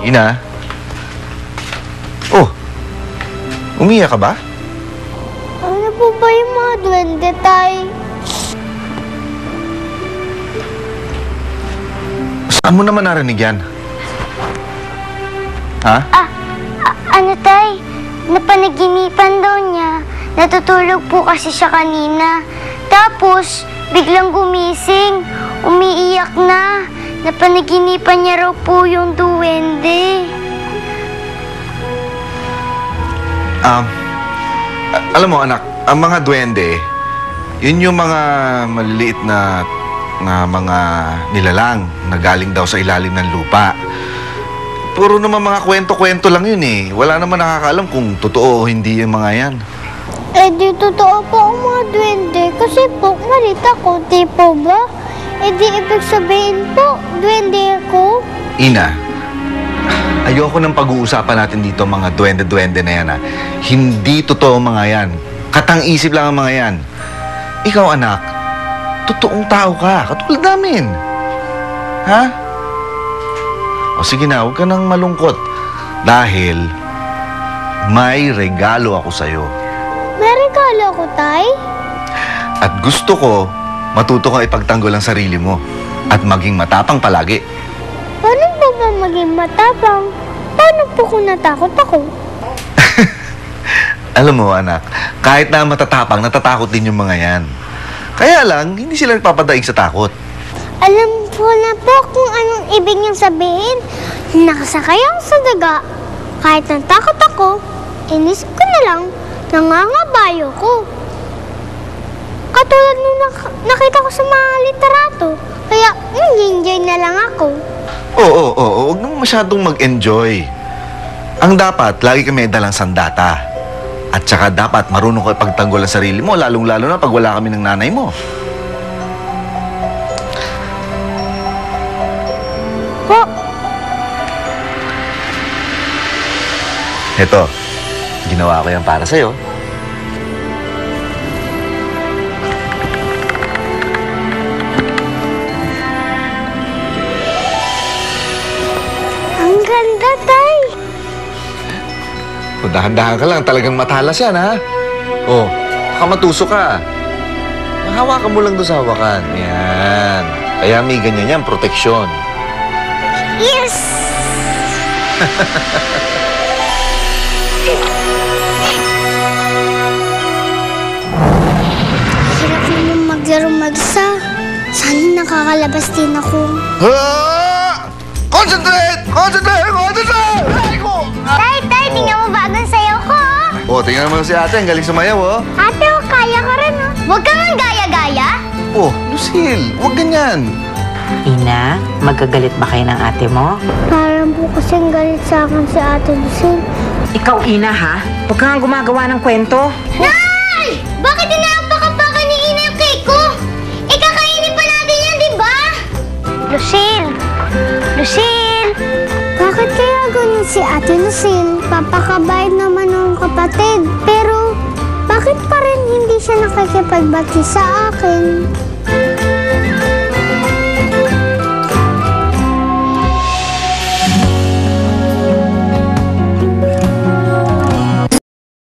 Ina? Oh, umiyak ka ba? Ano po ba yung mga duwende, Tay? Saan mo naman narinig yan? Ha? Ano, Tay? Napanaginipan daw niya. Natutulog po kasi siya kanina. Tapos, biglang gumising. Umiiyak na. Napanaginipan niya raw po yung duwende. Alam mo anak, ang mga duwende, yun yung mga maliliit na mga nilalang na galing daw sa ilalim ng lupa. Puro naman mga kwento-kwento lang yun eh. Wala naman nakakaalam kung totoo o hindi yung mga yan. Eh, di totoo po ang mga duwende. Kasi po, malit ako, di po ba? Eh, di ibig sabihin po, duwende ako. Ina, ayoko nang pag-uusapan natin dito mga duwende-duwende na yan ha. Hindi totoo mga yan. Katang-isip lang ang mga yan. Ikaw anak, totoong tao ka, katulad namin. Ha? O sige na, huwag ka nang malungkot. Dahil may regalo ako sa'yo. May regalo ako, Tay? At gusto ko, matuto kang ipagtanggol ang sarili mo. At maging matapang palagi. Paano po ba maging matapang? Paano po kung natakot ako? Alam mo anak, kahit na matatapang, natatakot din yung mga yan. Kaya lang, hindi sila nagpapadaig sa takot. Alam ko na po kung anong ibig niyang sabihin. Nakasakay ako sa daga. Kahit natakot ako, inisip ko na lang, nangangabayo ko. Katulad nung nakita ko sa mga literato. Kaya, enjoy na lang ako. Oo, huwag naman masyadong mag-enjoy. Ang dapat, lagi kami dalang sandata. At saka dapat marunong ka ipagtanggol ang sarili mo, lalong-lalo na pag wala kami ng nanay mo. Po, Eto, ginawa ko yan para sa'yo. ang ganda, Tay. O, dahan-dahan ka lang, talagang matalas yan, ha? O, baka matuso ka. Hawakan mo lang doon sa hawakan. Yan. Kaya may ganyan yan, proteksyon. Yes! Hirap naman maglaro mag-isa. Sana nakakalabas din ako. Ha! Concentrate! Concentrate! Concentrate! Ay ko! Tay, tingnan mo bagong sayaw ko, oh. O, tingnan mo si ate, ang galing sumayaw, oh. Ate, oh, kaya ka rin, oh. Huwag kang ang gaya-gaya. Oh, Lucille, huwag ganyan. Ina, magagalit ba kayo ng ate mo? Parang po kasing galit sa akin si Ate Lucille. Ikaw, Ina, ha? Huwag kang gumagawa ng kwento. Nay! Bakit inaapak-apakan ni Ina yung cake ko? Ikakainin pa natin yan, di ba? Lucille! Lucille! Bakit kaya ganun si Ate Lucille? Papakabayad naman ng kapatid. Pero, bakit pa rin hindi siya nakikipagbati sa akin?